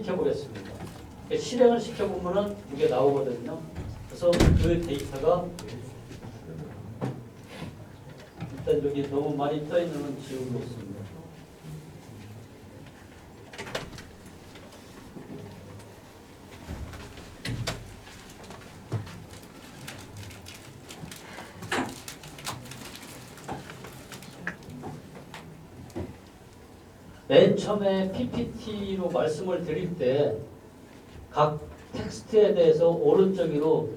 시켜보겠습니다. 실행을 시켜보면은 이게 나오거든요. 그래서 그 데이터가 일단 여기 너무 많이 떠 있는 건 지우고 있습니다. 맨 처음에 PPT로 말씀을 드릴 때 각 텍스트에 대해서 오른쪽 위로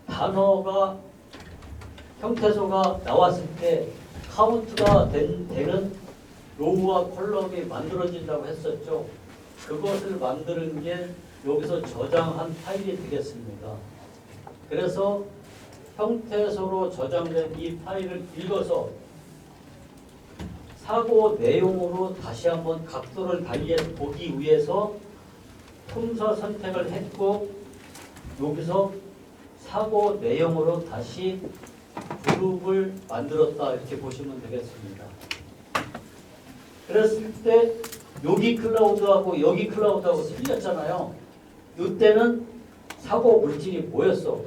단어가 형태소가 나왔을 때 카운트가 되는 로우와 컬럼이 만들어진다고 했었죠. 그것을 만드는 게 여기서 저장한 파일이 되겠습니다. 그래서 형태소로 저장된 이 파일을 읽어서 사고 내용으로 다시 한번 각도를 달리해서 보기 위해서 품사 선택을 했고 여기서 사고 내용으로 다시 그룹을 만들었다 이렇게 보시면 되겠습니다. 그랬을 때 여기 클라우드하고 여기 클라우드하고 틀렸잖아요. 이때는 사고 물질이 뭐였어?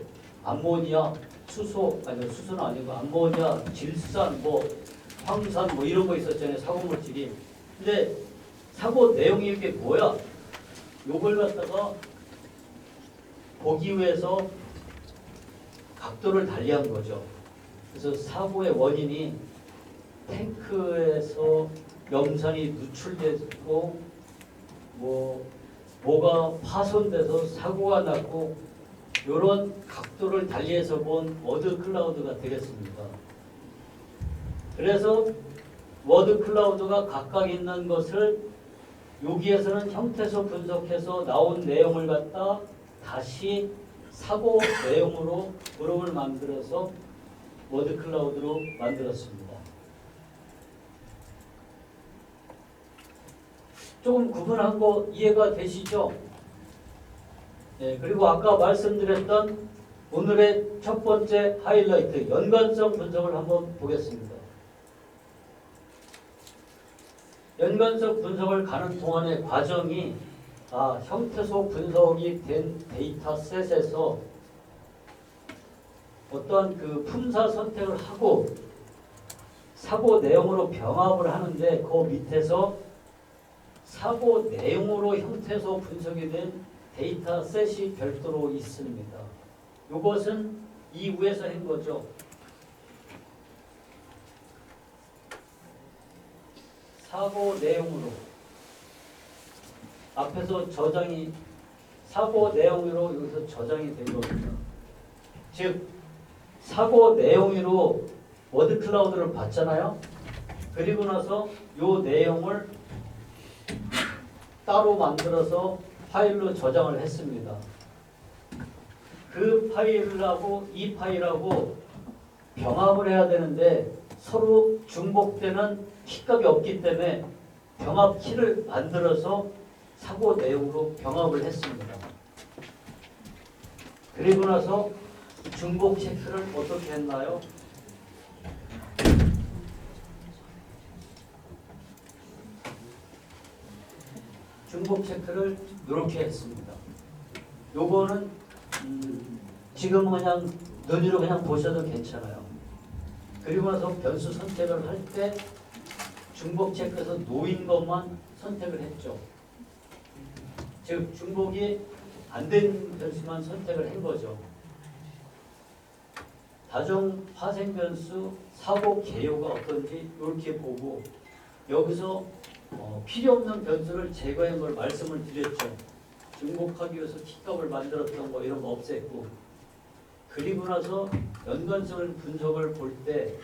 암모니아, 수소, 아니 수소는 아니고 암모니아, 질산, 황산 이런 거 있었잖아요. 사고 물질이. 근데 사고 내용이 이게 뭐야? 요걸 갖다가 보기 위해서 각도를 달리한 거죠. 그래서 사고의 원인이 탱크에서 염산이 누출되고 뭐가 파손돼서 사고가 났고 이런 각도를 달리해서 본 워드 클라우드가 되겠습니다. 그래서 워드 클라우드가 각각 있는 것을 여기에서는 형태소 분석해서 나온 내용을 갖다 다시 사고 내용으로 그룹을 만들어서 워드 클라우드로 만들었습니다. 조금 구분한 거 이해가 되시죠? 네, 그리고 아까 말씀드렸던 오늘의 첫 번째 하이라이트 연관성 분석을 한번 보겠습니다. 연관성 분석을 가는 동안의 과정이 형태소 분석이 된 데이터셋에서 어떤 그 품사 선택을 하고 사고 내용으로 병합을 하는데 그 밑에서 사고 내용으로 형태소 분석이 된 데이터셋이 별도로 있습니다. 이것은 이후에서 한 거죠. 사고 내용으로 앞에서 저장이 사고 내용으로 여기서 저장이 된 겁니다. 즉 사고 내용으로 워드 클라우드를 봤잖아요. 그리고 나서 이 내용을 따로 만들어서 파일로 저장을 했습니다. 그 파일하고 이 파일하고 병합을 해야 되는데 서로 중복되는 키값이 없기 때문에 병합 키를 만들어서 사고 내용으로 병합을 했습니다. 그리고 나서 중복 체크를 어떻게 했나요? 중복 체크를 이렇게 했습니다. 요거는 지금 그냥 눈으로 그냥 보셔도 괜찮아요. 그리고 나서 변수 선택을 할 때 중복 체크해서 놓인 것만 선택을 했죠. 즉 중복이 안 된 변수만 선택을 한 거죠. 다중 파생 변수 사고 개요가 어떤지 이렇게 보고 여기서 필요 없는 변수를 제거한 걸 말씀을 드렸죠. 중복하기 위해서 키값을 만들었던 거 이런 거 없앴고 그리고 나서 연관성을 분석을 볼 때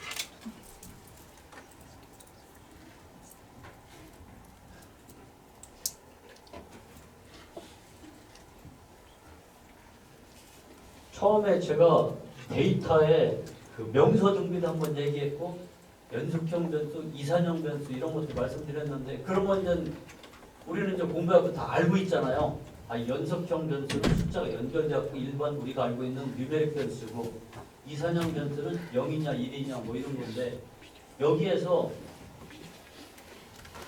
처음에 제가 데이터에 그 명서 등비도 한번 얘기했고 연속형 변수, 이산형 변수 이런 것도 말씀드렸는데 그런 건 이제 우리는 이제 공부하고 다 알고 있잖아요. 연속형 변수는 숫자가 연결되었고 일반 우리가 알고 있는 뉴메릭 변수고 이산형 변수는 0이냐 1이냐 이런 건데 여기에서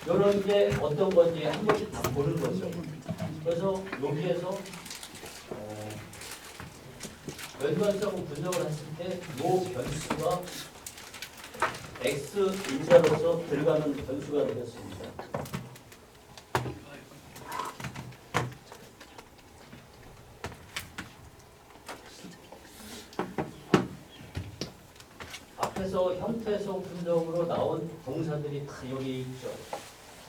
이런 게 어떤 건지 한 번씩 다 보는 거죠. 그래서 여기에서 연관성 분석을 했을 때 이 변수가 x 인자로서 들어가는 변수가 되겠습니다. 앞에서 형태소 분석으로 나온 동사들이 다 여기 있죠.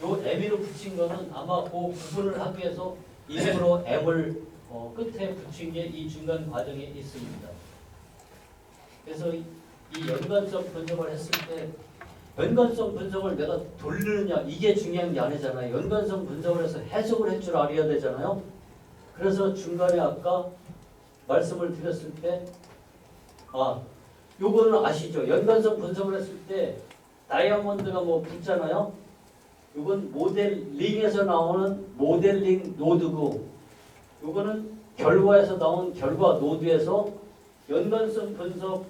요 m으로 붙인 거는 아마 그 구분을 하기 위해서 일부러 m을 끝에 붙인 게 이 중간 과정에 있습니다. 그래서 이 연관성 분석을 했을 때 연관성 분석을 내가 돌리느냐 이게 중요한 게 아니잖아요. 연관성 분석을 해서 해석을 할 줄 알아야 되잖아요. 그래서 중간에 아까 말씀을 드렸을 때 요거는 아시죠? 연관성 분석을 했을 때 다이아몬드가 뭐 붙잖아요. 요건 모델링에서 나오는 모델링 노드고 요거는 결과에서 나온 결과 노드에서 연관성 분석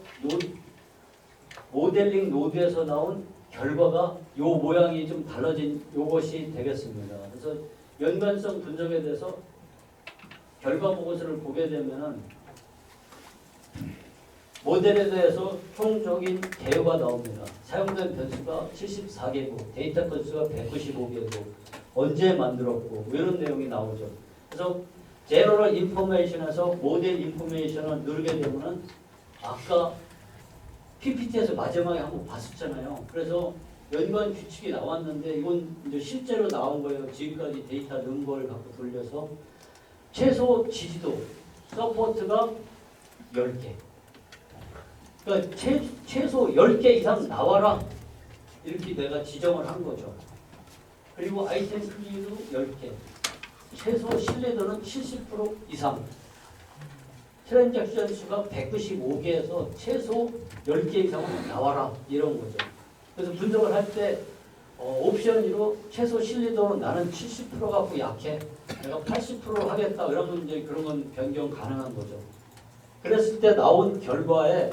모델링 노드에서 나온 결과가 요 모양이 좀 달라진 요것이 되겠습니다. 그래서 연관성 분석에 대해서 결과 보고서를 보게 되면은 모델에 대해서 총적인 개요가 나옵니다. 사용된 변수가 74개고 데이터 건수가 195개고 언제 만들었고 이런 내용이 나오죠. 그래서 제너럴 인포메이션에서 모델 인포메이션을 누르게 되면은 아까 PPT에서 마지막에 한번 봤었잖아요. 그래서 연관 규칙이 나왔는데 이건 이제 실제로 나온 거예요. 지금까지 데이터 넣은 걸 갖고 돌려서 최소 지지도 서포트가 10개. 그러니까 최소 10개 이상 나와라 이렇게 내가 지정을 한 거죠. 그리고 아이템 크기도 10개, 최소 신뢰도는 70% 이상, 트랜잭션 수가 195개에서 최소 10개 이상은 나와라 이런 거죠. 그래서 분석을 할 때 옵션 2로 최소 신뢰도는 나는 70% 갖고 약해, 내가 80% 하겠다 이러면 이제 그런 건 변경 가능한 거죠. 그랬을 때 나온 결과에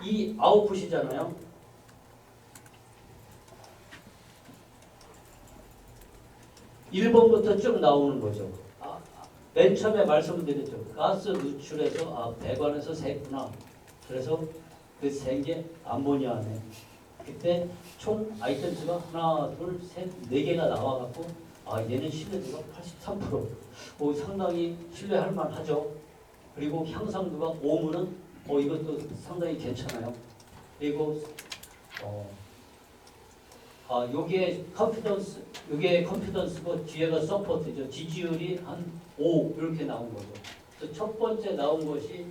이 아웃풋이잖아요. (1번부터) 쭉 나오는 거죠. 맨 처음에 말씀드렸죠. 가스 누출해서 배관에서 샜구나. 그래서 그 샌 게 암모니아네. 그때 총 아이템 수가 하나, 둘, 셋, 네 개가 나와갖고 얘는 신뢰도가 83%. 상당히 신뢰할 만하죠. 그리고 향상도가 5면은 이것도 상당히 괜찮아요. 그리고 요게 컨피던스고 뒤에가 서포트죠. 지지율이 한 5 이렇게 나온 거죠. 그래서 첫 번째 나온 것이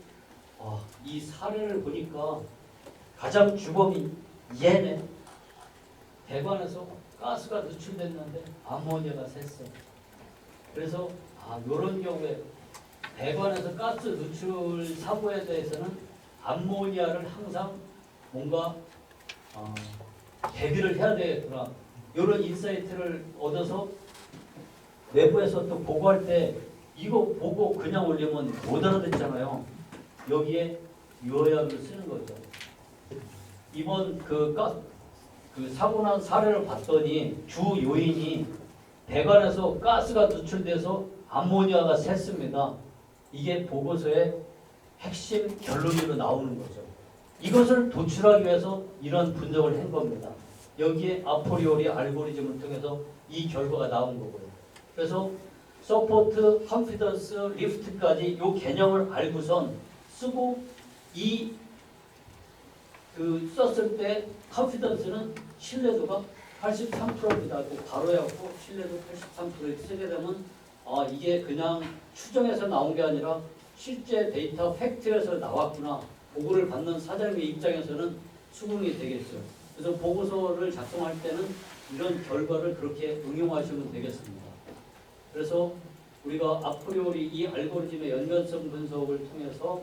이 사례를 보니까 가장 주범이 얘네. 배관에서 가스가 누출됐는데 암모니아가 샜어. 그래서 이런 경우에 배관에서 가스 누출 사고에 대해서는 암모니아를 항상 뭔가 대비를 해야 되겠구나. 이런 인사이트를 얻어서 내부에서 또 보고할 때 이거 보고 그냥 올리면 못 알아듣잖아요. 여기에 요약을 쓰는 거죠. 이번 그 사고 난 사례를 봤더니 주 요인이 배관에서 가스가 누출돼서 암모니아가 샜습니다. 이게 보고서의 핵심 결론으로 나오는 거죠. 이것을 도출하기 위해서 이런 분석을 한 겁니다. 여기에 아포리오리 알고리즘을 통해서 이 결과가 나온 거고요. 그래서 서포트, 컨피던스, 리프트까지 이 개념을 알고선 쓰고 썼을 때 컨피던스는 신뢰도가 83%입니다. 바로 해갖고 신뢰도 83% 이렇게 쓰게 되면 이게 그냥 추정해서 나온 게 아니라 실제 데이터 팩트에서 나왔구나. 보고를 받는 사장님의 입장에서는 수긍이 되겠죠. 그래서 보고서를 작성할 때는 이런 결과를 그렇게 응용하시면 되겠습니다. 그래서 우리가 아프리오리 이 알고리즘의 연관성 분석을 통해서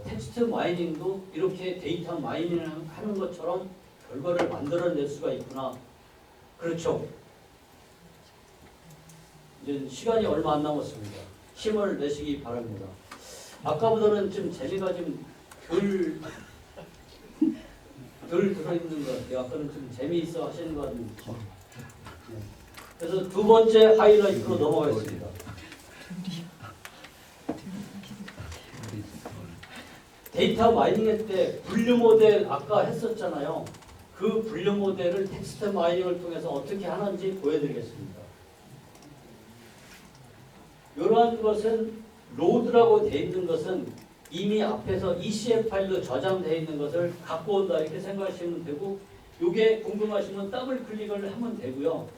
텍스트 마이닝도 이렇게 데이터 마이닝을 하는 것처럼 결과를 만들어낼 수가 있구나. 그렇죠. 이제 시간이 얼마 안 남았습니다. 힘을 내시기 바랍니다. 아까보다는 좀 재미가 좀 덜 들어있는 것 같아요. 아까는 좀 재미있어 하시는 것 같은데. 네. 그래서 두 번째 하이라이트로 넘어가겠습니다. 데이터 마이닝 때 분류 모델 아까 했었잖아요. 그 분류 모델을 텍스트 마이닝을 통해서 어떻게 하는지 보여드리겠습니다. 이러한 것은 로드라고 되어 있는 것은 이미 앞에서 ECF 파일로 저장되어 있는 것을 갖고 온다 이렇게 생각하시면 되고, 이게 궁금하시면 더블 클릭을 하면 되고요.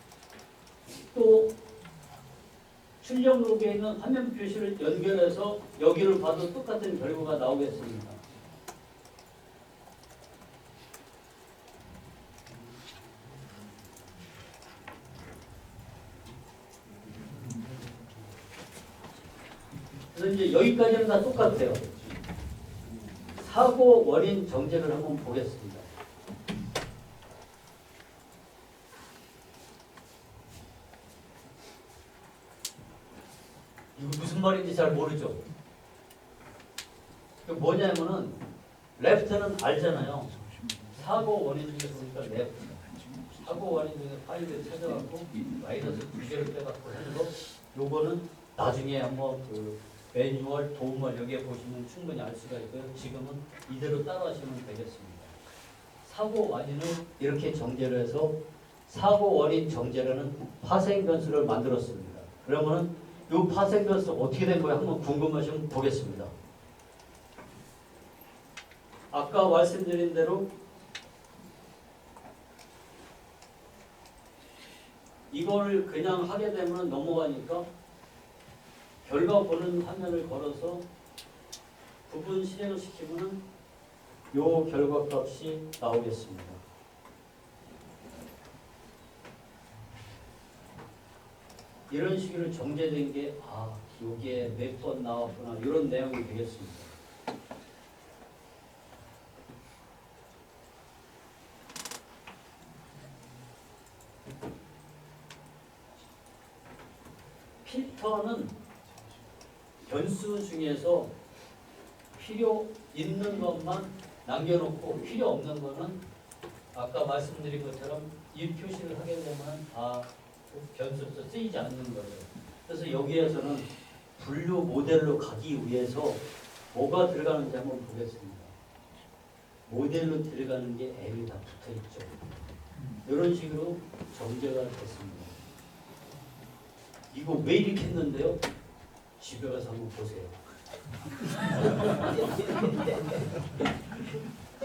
또 출력 로그에 있는 화면 표시를 연결해서 여기를 봐도 똑같은 결과가 나오겠습니다. 그래서 이제 여기까지는 다 똑같아요. 사고 원인 정제를 한번 보겠습니다. 이거 무슨 말인지 잘 모르죠? 뭐냐면은 레프트는 알잖아요. 사고 원인 중에서 보니까 레프트. 사고 원인 중에 파일을 찾아갖고 마이너스 2개를 빼갖고 하는 거. 요거는 나중에 한번 그 매뉴얼 도움을 여기에 보시면 충분히 알 수가 있고요. 지금은 이대로 따라하시면 되겠습니다. 사고 원인을 이렇게 정제를 해서 사고 원인 정제라는 파생 변수를 만들었습니다. 그러면은 이 파생 변수 어떻게 된 거예요? 한번 궁금하시면 보겠습니다. 아까 말씀드린 대로 이걸 그냥 하게 되면 넘어가니까 결과 보는 화면을 걸어서 부분 실행을 시키면 요 결과 값이 나오겠습니다. 이런 식으로 정제된 게 여기에 몇 번 나왔구나 이런 내용이 되겠습니다. 필터는 변수 중에서 필요 있는 것만 남겨놓고 필요 없는 거는 아까 말씀드린 것처럼 이 표시를 하게 되면 변수로서 쓰이지 않는 거죠. 그래서 여기에서는 분류 모델로 가기 위해서 뭐가 들어가는지 한번 보겠습니다. 모델로 들어가는 게 L이 다 붙어 있죠. 이런 식으로 정제가 됐습니다. 이거 왜 이렇게 했는데요? 집에 가서 한번 보세요.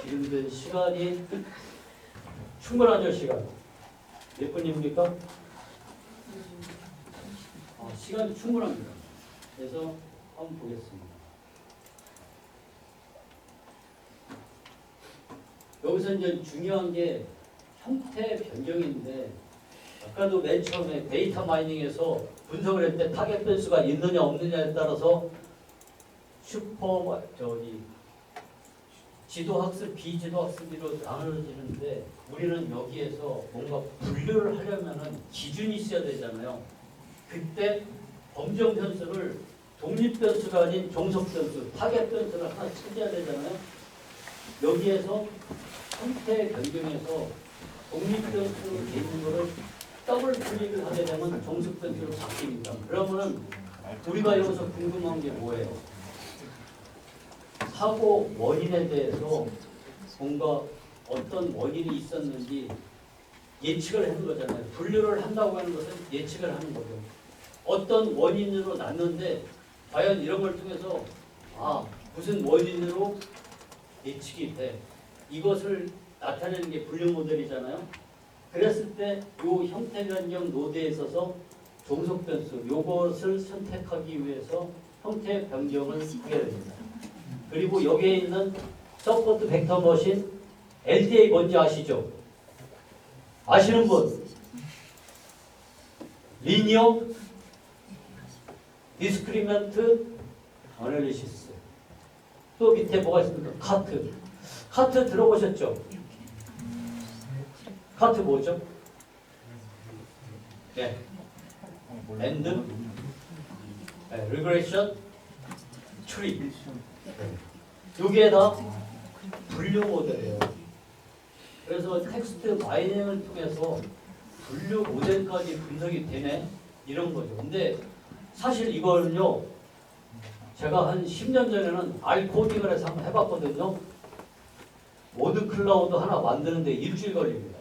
지금 시간이 충분하죠, 시간. 몇 분입니까? 시간이 충분합니다. 그래서 한번 보겠습니다. 여기서 이제 중요한 게 형태 변경인데, 아까도 맨 처음에 데이터 마이닝에서 분석을 할 때 타겟 변수가 있느냐 없느냐에 따라서 지도 학습, 비지도 학습으로 나눠지는데, 우리는 여기에서 뭔가 분류를 하려면은 기준이 있어야 되잖아요. 그때 검정 변수를 독립 변수가 아닌 종속 변수, 타겟 변수를 하나 찾아야 되잖아요. 여기에서 형태 변경해서 독립 변수로 돼 있는 거를 더블 클릭을 하게 되면 종속 변수로 바뀝니다. 그러면은 우리가 여기서 궁금한 게 뭐예요? 사고 원인에 대해서 뭔가 어떤 원인이 있었는지 예측을 하는 거잖아요. 분류를 한다고 하는 것은 예측을 하는 거죠. 어떤 원인으로 났는데 과연 이런 걸 통해서 무슨 원인으로 예측이 돼. 이것을 나타내는 게 분류 모델이잖아요. 그랬을 때 이 형태 변경 노드에 있어서 종속 변수 요것을 선택하기 위해서 형태 변경을 하게 됩니다. 그리고 여기에 있는 서포트 벡터 머신 LDA 뭔지 아시죠? 아시는 분? 리니어 디스크리먼트 어널리시스. 또 밑에 뭐가 있습니까? 카트 들어보셨죠? 카트 뭐죠? 네. 엔드 리그레션 트리. 이게 다 분류 모델이에요. 그래서 텍스트 마이닝을 통해서 분류 모델까지 분석이 되네? 이런 거죠. 근데 사실 이거는요, 제가 한 10년 전에는 R 코딩을 해서 한번 해봤거든요. 모드 클라우드 하나 만드는데 일주일 걸립니다.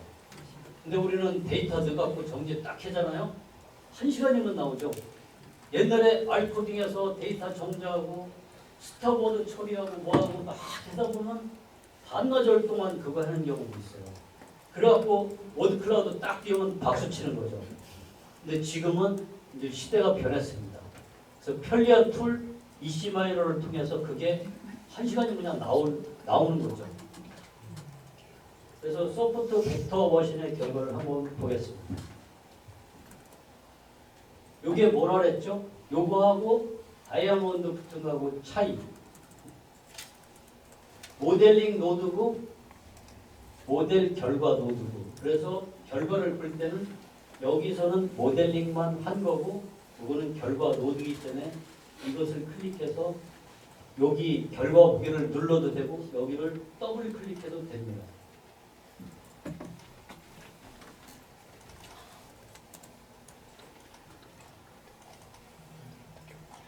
근데 우리는 데이터 넣어갖고 정제 딱 하잖아요. 1시간이면 나오죠. 옛날에 R 코딩에서 데이터 정제하고 스타보드 처리하고 뭐하고 막 하다 보면 반나절 동안 그거 하는 경우도 있어요. 그래갖고 모드 클라우드 딱 띄우면 박수 치는 거죠. 근데 지금은 이제 시대가 변했습니다. 그래서 편리한 툴 EC마이너를 통해서 그게 1시간이 그냥 나오는 거죠. 그래서 소프트 벡터 머신의 결과를 한번 보겠습니다. 요게 뭐라 그랬죠? 요거하고 다이아몬드 붙은 거하고 차이. 모델링 노드고 모델 결과 노드고. 그래서 결과를 볼 때는 여기서는 모델링만 한 거고 이거는 결과 노드이기 때문에 이것을 클릭해서 여기 결과 보기를 눌러도 되고 여기를 더블 클릭해도 됩니다.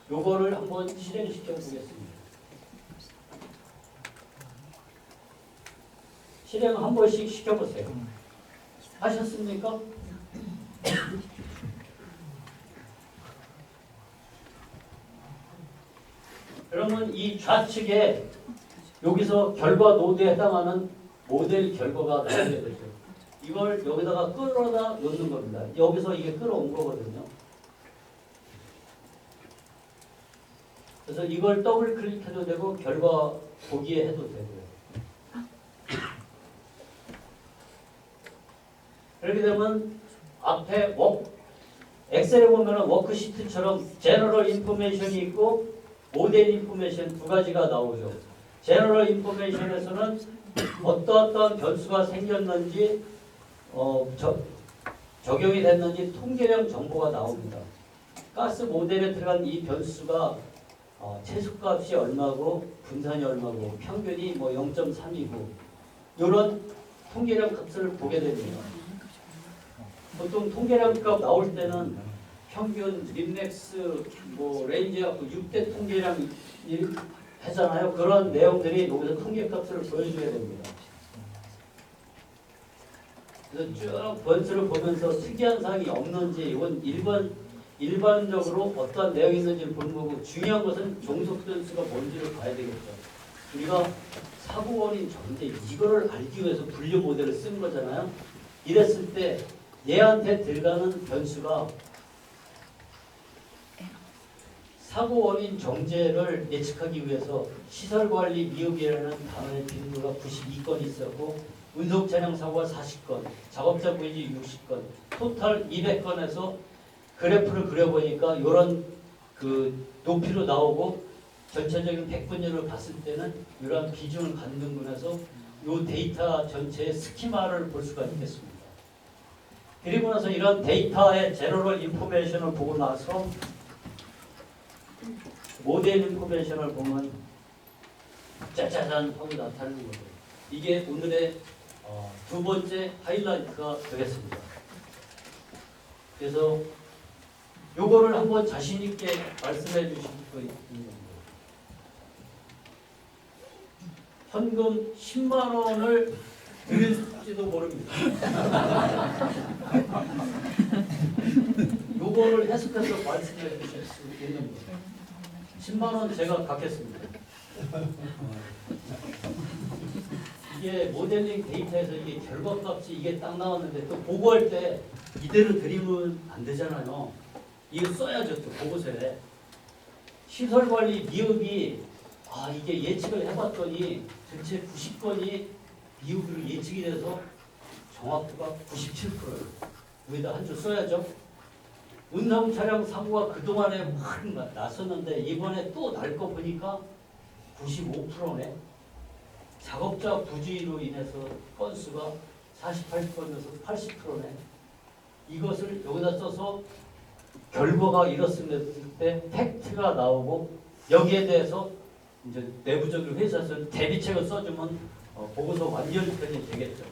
요거를 한번 실행시켜 보겠습니다. 실행 한 번씩 시켜보세요. 하셨습니까? 그러면 이 좌측에 여기서 결과 노드에 해당하는 모델 결과가 나오게 되죠. 이걸 여기다가 끌어다 놓는 겁니다. 여기서 이게 끌어온 거거든요. 그래서 이걸 더블 클릭해도 되고 결과 보기에 해도 되고요. 그렇게 되면 앞에 엑셀에 보면 워크시트처럼 제너럴 인포메이션이 있고 모델 인포메이션 두 가지가 나오죠. 제너럴 인포메이션에서는 어떠한 변수가 생겼는지 적용이 됐는지 통계량 정보가 나옵니다. 가스 모델에 들어간 이 변수가 최소값이 얼마고 분산이 얼마고 평균이 뭐 0.3이고 이런 통계량 값을 보게 됩니다. 보통 통계량 값 나올 때는 평균, 림렉스, 뭐 레인지 갖고 6대 통계량 하잖아요. 그런 내용들이 여기서 통계 값을 보여줘야 됩니다. 그래서 쭉 변수를 보면서 특이한 사항이 없는지 이건 일반적으로 어떠한 내용이 있는지를 보는 거고 중요한 것은 종속 변수가 뭔지를 봐야 되겠죠. 우리가 사고 원인 전제 이거를 알기 위해서 분류 모델을 쓴 거잖아요. 이랬을 때 얘한테 들어가는 변수가 사고 원인 정제를 예측하기 위해서 시설관리 미흡이라는 단어의 빈도가 92건 있었고 운송 차량 사고가 40건, 작업자 부위지 60건, 토탈 200건에서 그래프를 그려보니까 이런 그 높이로 나오고 전체적인 백분율을 봤을 때는 이러한 비중을 갖는군해서 이 데이터 전체의 스키마를 볼 수가 있겠습니다. 그리고 나서 이런 데이터의 제너럴 인포메이션을 보고 나서 모델 인포메이션을 보면 짜자잔 하고 나타나는 거죠. 이게 오늘의 두 번째 하이라이트가 되겠습니다. 그래서 요거를 한번 자신 있게 말씀해 주실 수 있는 현금 10만 원을 드릴지도 모릅니다. 요거를 해석해서 말씀해 주실 수 있는 거예요. 10만 원 제가 갖겠습니다. 이게 모델링 데이터에서 이게 결과값이 이게 딱 나왔는데 또 보고할 때 이대로 드리면 안 되잖아요. 이거 써야죠. 또 보고서에 시설관리 미흡이 이게 예측을 해봤더니 전체 90건이 미흡으로 예측이 돼서 정확도가 97%예요. 여기다 한 줄 써야죠. 운송 차량 사고가 그동안에 막 났었는데 이번에 또 날 거 보니까 95%네. 작업자 부주의로 인해서 건수가 48건에서 80%네. 이것을 여기다 써서 결과가 이렇습니다. 때 팩트가 나오고 여기에 대해서 이제 내부적으로 회사에서 대비책을 써주면 보고서 완결편이 되겠죠.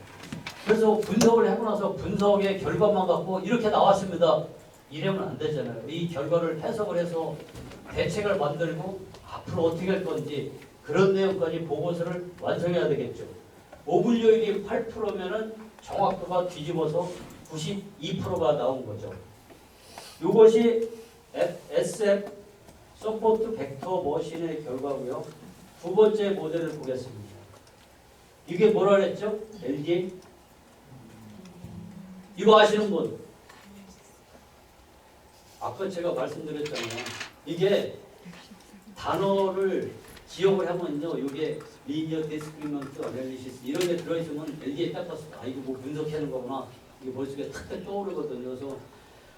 그래서 분석을 하고 나서 분석의 결과만 갖고 이렇게 나왔습니다. 이러면 안 되잖아요. 이 결과를 해석을 해서 대책을 만들고 앞으로 어떻게 할 건지 그런 내용까지 보고서를 완성해야 되겠죠. 오분료율이 8%면은 정확도가 뒤집어서 92%가 나온 거죠. 이것이 SF 서포트 벡터 머신의 결과고요. 두 번째 모델을 보겠습니다. 이게 뭐라 그랬죠? LDA? 이거 아시는 분? 아까 제가 말씀드렸잖아요. 이게 단어를 기억을 하면요. 이게 리니어 디스크리먼트 어널리시스 이런 게 들어있으면 LDA 딱 봤을 때 이거 뭐 분석하는 거구나. 이게 머릿속에 탁 떠오르거든요. 그래서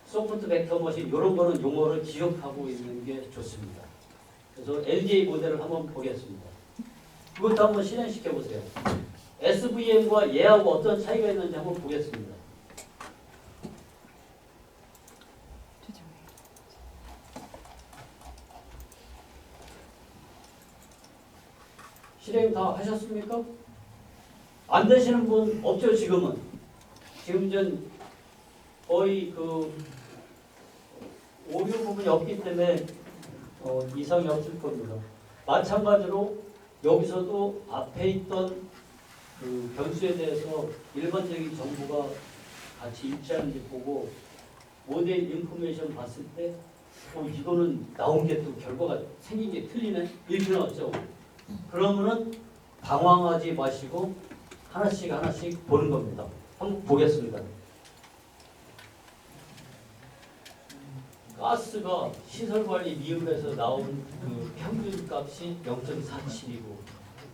소프트 벡터 머신 이런 거는 용어를 기억하고 있는 게 좋습니다. 그래서 LDA 모델을 한번 보겠습니다. 이것도 한번 실행시켜 보세요. SVM과 얘하고 어떤 차이가 있는지 한번 보겠습니다. 실행 다 하셨습니까? 안 되시는 분 없죠, 지금은? 지금 전 거의 그 오류 부분이 없기 때문에 이상이 없을 겁니다. 마찬가지로 여기서도 앞에 있던 그 변수에 대해서 일반적인 정보가 같이 일치하는지 보고 모델 인포메이션 봤을 때 이거는 나온 게 또 결과가 생긴 게 틀리네? 이렇게 나왔죠. 그러면은 당황하지 마시고 하나씩 하나씩 보는 겁니다. 한번 보겠습니다. 가스가 시설관리 미흡에서 나온 그 평균 값이 0.47이고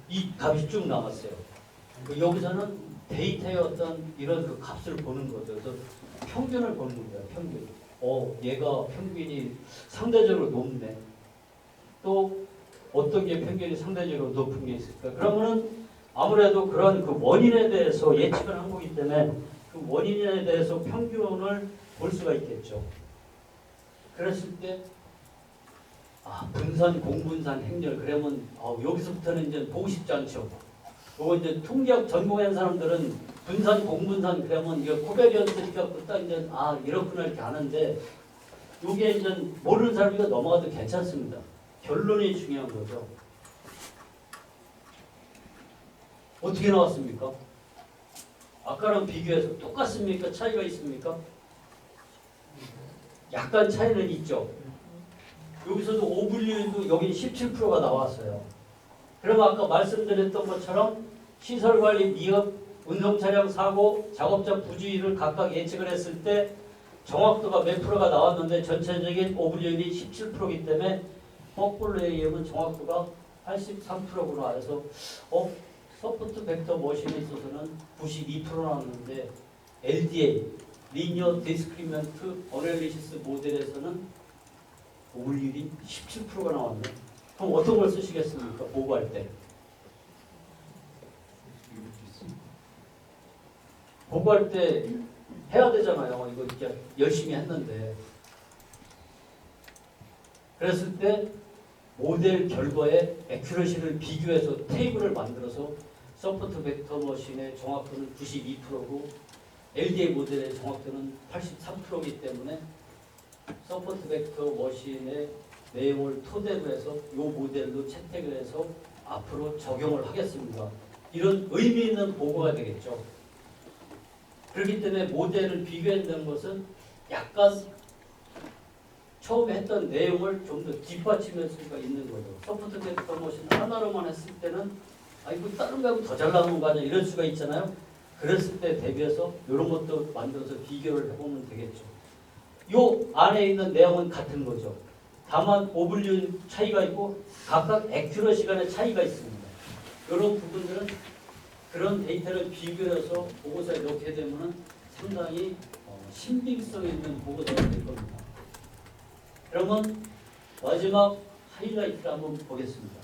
이 값이 쭉 나왔어요. 여기서는 데이터의 어떤 이런 그 값을 보는 거죠. 그래서 평균을 보는 거예요. 평균. 얘가 평균이 상대적으로 높네. 또 어떤 게 평균이 상대적으로 높은 게 있을까? 그러면은 아무래도 그런 그 원인에 대해서 예측을 한 거기 때문에 그 원인에 대해서 평균을 볼 수가 있겠죠. 그랬을 때 분산, 공분산, 행렬 그러면 여기서부터는 이제 보고 싶지 않죠. 그거 이제 통계학 전공한 사람들은 분산, 공분산 그러면 이거 코베리언스니까 딱 이제 이렇구나 이렇게 아는데 이게 이제 모르는 사람이 넘어가도 괜찮습니다. 결론이 중요한 거죠. 어떻게 나왔습니까? 아까랑 비교해서 똑같습니까? 차이가 있습니까? 약간 차이는 있죠. 여기서도 오분류도 여기 17%가 나왔어요. 그럼 아까 말씀드렸던 것처럼 시설관리 미흡, 운송차량 사고, 작업자 부주의를 각각 예측을 했을 때 정확도가 몇 프로가 나왔는데 전체적인 오분류율이 17%이기 때문에 거꾸로에 의하면 정확도가 83%구나 해서 서포트 벡터 머신에 있어서는 92% 나왔는데 LDA 리니어 디스크리먼트 어널리시스 모델에서는 오분율이 17%가 나왔네. 그럼 어떤 걸 쓰시겠습니까? 보고할 때. 보고할 때 해야 되잖아요. 이거 이렇게 열심히 했는데. 그랬을 때 모델 결과의 애큐러시를 비교해서 테이블을 만들어서 서포트 벡터 머신의 정확도는 92%고 LDA 모델의 정확도는 83%이기 때문에 서포트 벡터 머신의 내용을 토대로 해서 이 모델로 채택을 해서 앞으로 적용을 하겠습니다. 이런 의미 있는 보고가 되겠죠. 그렇기 때문에 모델을 비교한다는 것은 약간 처음에 했던 내용을 좀 더 뒷받침할 수가 있는 거죠. 서포트 벡터 머신 하나로만 했을 때는 이거 다른 거하고 더 잘 나오는 거 아니야 이럴 수가 있잖아요. 그랬을 때 대비해서 이런 것도 만들어서 비교를 해보면 되겠죠. 요 안에 있는 내용은 같은 거죠. 다만 오분류 차이가 있고 각각 애큐러 시간의 차이가 있습니다. 이런 부분들은 그런 데이터를 비교해서 보고서에 넣게 되면 상당히 신빙성 있는 보고서가 될 겁니다. 그러면 마지막 하이라이트를 한번 보겠습니다.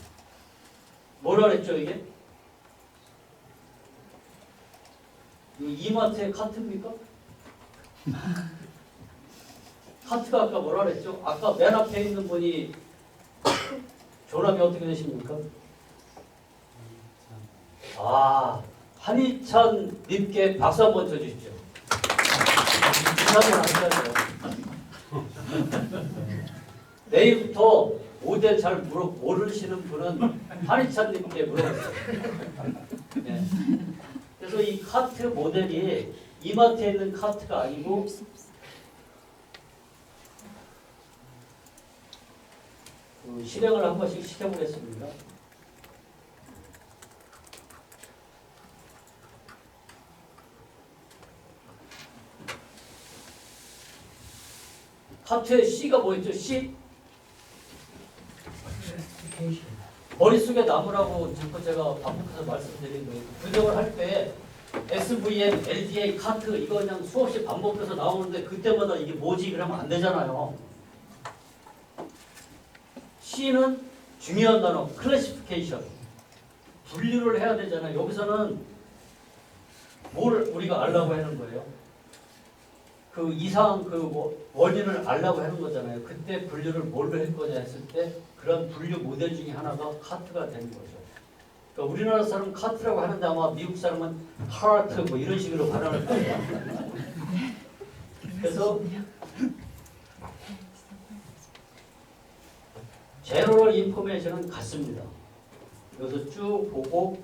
뭐라 그랬죠 이게? 이마트의 카트입니까? 카트가 아까 뭐라 그랬죠? 아까 맨 앞에 있는 분이 존함이 어떻게 되십니까? 아, 한희찬 님께 박수 한번 쳐주십시오. 인사를 하셔야죠. 내일부터 모델 잘 모르시는 분은 한희찬 님께 물어보세요. 네. 그래서 이 카트 모델이 이마트에 있는 카트가 아니고 실행을 한 번씩 시켜보겠습니다. 카트의 C가 뭐였죠? C? 머릿속에 남으라고 자꾸 제가 반복해서 말씀드린 거예요. 분석을 할 때 SVM, LDA, 카트 이거 그냥 수없이 반복해서 나오는데 그때마다 이게 뭐지? 그러면 안 되잖아요. C는 중요한 단어, 클래시피케이션. 분류를 해야 되잖아요. 여기서는 뭘 우리가 알라고 하는 거예요? 그 이상 원인을 알라고 하는 거잖아요. 그때 분류를 뭘로 할 거냐 했을 때 그런 분류 모델 중에 하나가 카트가 되는 거죠. 그러니까 우리나라 사람은 카트라고 하는데 아마 미국 사람은 하트 뭐 이런 식으로 발음할 거예요. 그래서 제너럴 인포메이션은 같습니다. 여기서 쭉 보고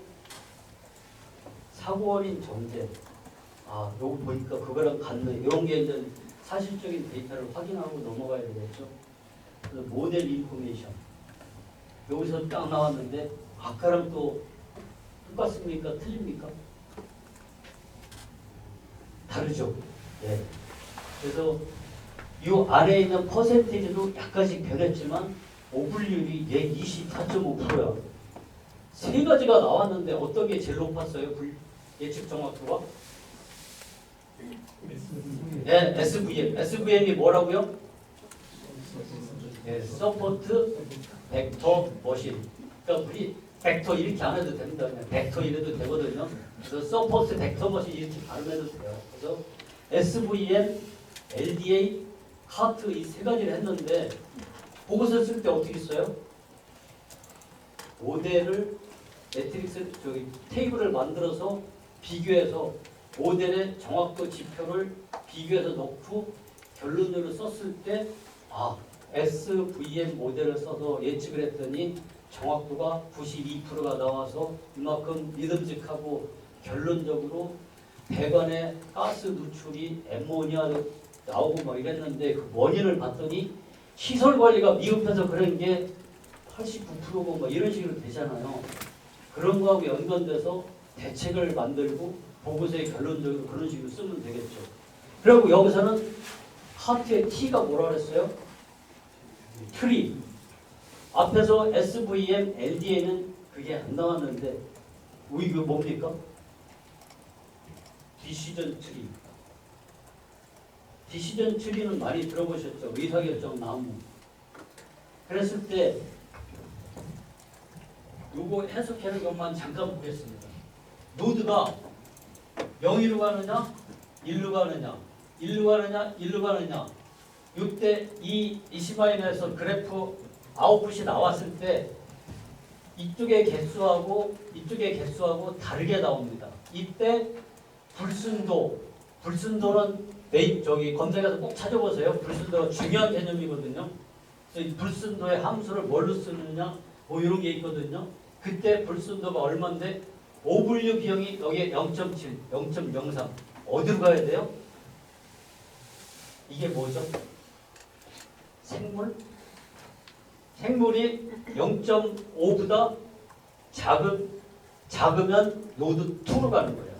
사고 원인 전제. 아, 요거 보니까 그거랑 같네. 이런 게 이제 사실적인 데이터를 확인하고 넘어가야 되겠죠. 그래서 모델 인포메이션. 여기서 딱 나왔는데 아까랑 또 똑같습니까? 틀립니까? 다르죠. 네. 그래서 이 안에 있는 퍼센티지도 약간씩 변했지만 오분율이 얘 24.5%야. 세 가지가 나왔는데 어떤 게 제일 높았어요? 예측 정확도가? 네, SVM. SVM이 뭐라고요? 네, 서포트 벡터 머신. 그러니까 우리 벡터 이렇게 안 해도 됩니다. 그냥 벡터 이래도 되거든요. 그래서 서포트 벡터 머신 이렇게 발음해도 돼요. 그래서 SVM, LDA, 카트 이 세 가지를 했는데 보고서 쓸 때 어떻게 써요? 모델을 매트릭스 테이블을 만들어서 비교해서 모델의 정확도 지표를 비교해서 넣고 결론으로 썼을 때 SVM 모델을 써서 예측을 했더니 정확도가 92%가 나와서 이만큼 믿음직하고 결론적으로 배관의 가스 누출이 엠모니아 나오고 막 이랬는데 그 원인을 봤더니 시설 관리가 미흡해서 그런 게 89%고 뭐 이런 식으로 되잖아요. 그런 거하고 연관돼서 대책을 만들고 보고서에 결론적으로 그런 식으로 쓰면 되겠죠. 그리고 여기서는 카트의 T가 뭐라 그랬어요? 트리. 앞에서 SVM, LDA는 그게 안 나왔는데 이거 뭡니까? 디시전 트리. 디시전 트리는 많이 들어보셨죠? 의사결정 나무. 그랬을 때 요거 해석하는 것만 잠깐 보겠습니다. 노드가 0으로 가느냐, 1로 가느냐, 1로 가느냐, 1로 가느냐. 이때 이 이시바인에서 그래프 아웃풋이 나왔을 때 이쪽의 개수하고 다르게 나옵니다. 이때 불순도는 검색해서 꼭 찾아보세요. 불순도가 중요한 개념이거든요. 그래서 이 불순도의 함수를 뭘로 쓰느냐, 뭐 이런 게 있거든요. 그때 불순도가 얼마인데 오분류 비용이 여기에 0.7, 0.03 어디로 가야 돼요? 이게 뭐죠? 생물이 0.5보다 작으면 노드 2로 가는 거예요.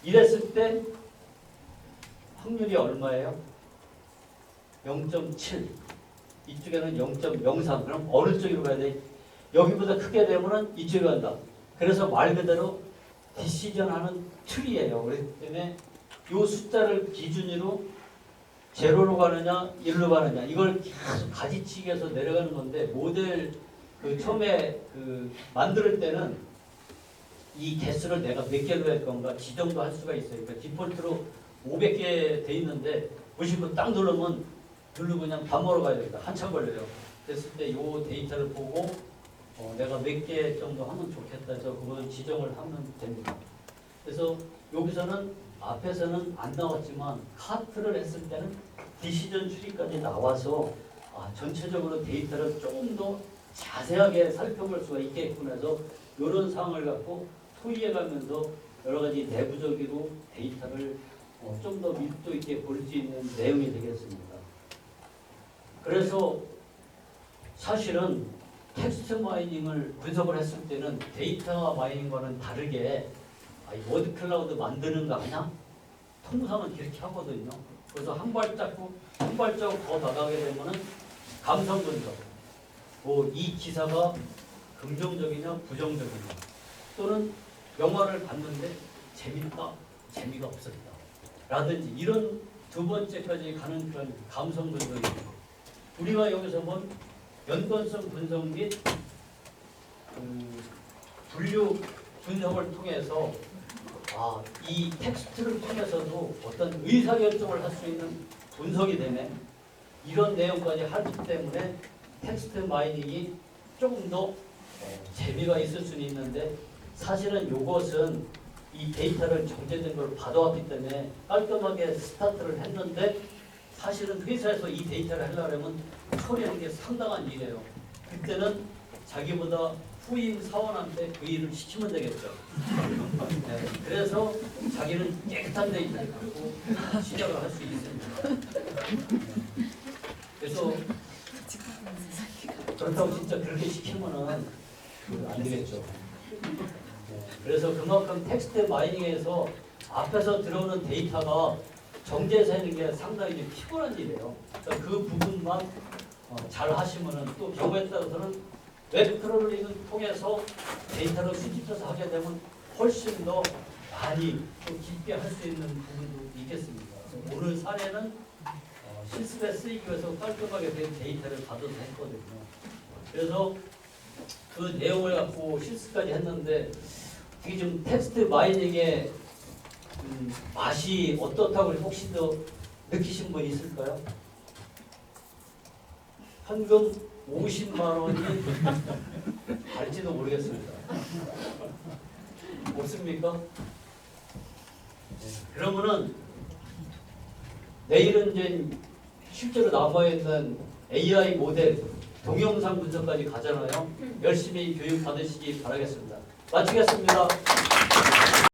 이랬을 때 확률이 얼마예요? 0.7. 이쪽에는 0.03. 그럼 어느 쪽으로 가야 돼? 여기보다 크게 되면은 이쪽으로 간다. 그래서 말 그대로 디시전하는 틀이에요. 그렇기 때문에 이 숫자를 기준으로 제로로 가느냐, 1로 가느냐 이걸 계속 가지치기해서 내려가는 건데 모델 처음에 만들 때는 이 개수를 내가 몇 개로 할 건가 지정도 할 수가 있어요. 그러니까 디폴트로 500개 돼 있는데 무심코 딱 누르고 그냥 밥 먹으러 가야 됩니다. 한참 걸려요. 그랬을 때 이 데이터를 보고 내가 몇 개 정도 하면 좋겠다 해서 그걸 지정을 하면 됩니다. 그래서 여기서는 앞에서는 안 나왔지만 카트를 했을 때는 디시전 추리까지 나와서 전체적으로 데이터를 조금 더 자세하게 살펴볼 수가 있게끔 해서 이런 상황을 갖고 토의해가면서 여러 가지 내부적으로 데이터를 좀 더 밀도 있게 볼 수 있는 내용이 되겠습니다. 그래서 사실은 텍스트 마이닝을 분석을 했을 때는 데이터 마이닝과는 다르게 이 워드 클라우드 만드는 거 아니야? 통상은 그렇게 하거든요. 그래서 한 발자국 더 나가게 되면은 감성 분석. 이 기사가 긍정적이냐 부정적이냐, 또는 영화를 봤는데 재밌다, 재미가 없었다 라든지 이런 두 번째까지 가는 그런 감성 분석입니다. 우리가 여기서 본 연관성 분석 및 분류 분석을 통해서 이 텍스트를 통해서도 어떤 의사결정을 할 수 있는 분석이 되네, 이런 내용까지 하기 때문에 텍스트 마이닝이 조금 더 재미가 있을 수는 있는데, 사실은 이것은 이 데이터를 정제된 걸 받아왔기 때문에 깔끔하게 스타트를 했는데, 사실은 회사에서 이 데이터를 하려면 처리하는 게 상당한 일이에요. 그때는 자기보다 후임 사원한테 그 일을 시키면 되겠죠. 네, 그래서 자기는 깨끗한 데이터를 갖고 시작을 할 수 있습니다. 그래서 그렇다고 진짜 그렇게 시키면은 안 되겠죠. 그래서 그만큼 텍스트 마이닝에서 앞에서 들어오는 데이터가 정제해서 하는 게 상당히 피곤한 일이에요. 그러니까 그 부분만 잘 하시면은, 또 경우에 따라서는 웹 크롤링을 통해서 데이터를 수집해서 하게 되면 훨씬 더 많이 또 깊게 할 수 있는 부분도 있겠습니다. 오늘 사례는 실습에 쓰이기 위해서 깔끔하게 된 데이터를 받아서 했거든요. 그래서 그 내용을 갖고 실습까지 했는데, 이게 좀 텍스트 마이닝의 맛이 어떻다고 혹시 더 느끼신 분 있을까요? 현금 50만 원이 갈지도 모르겠습니다. 없습니까? 그러면은 내일은 이제 실제로 남아있는 AI 모델 동영상 분석까지 가잖아요. 열심히 교육 받으시기 바라겠습니다. 마치겠습니다.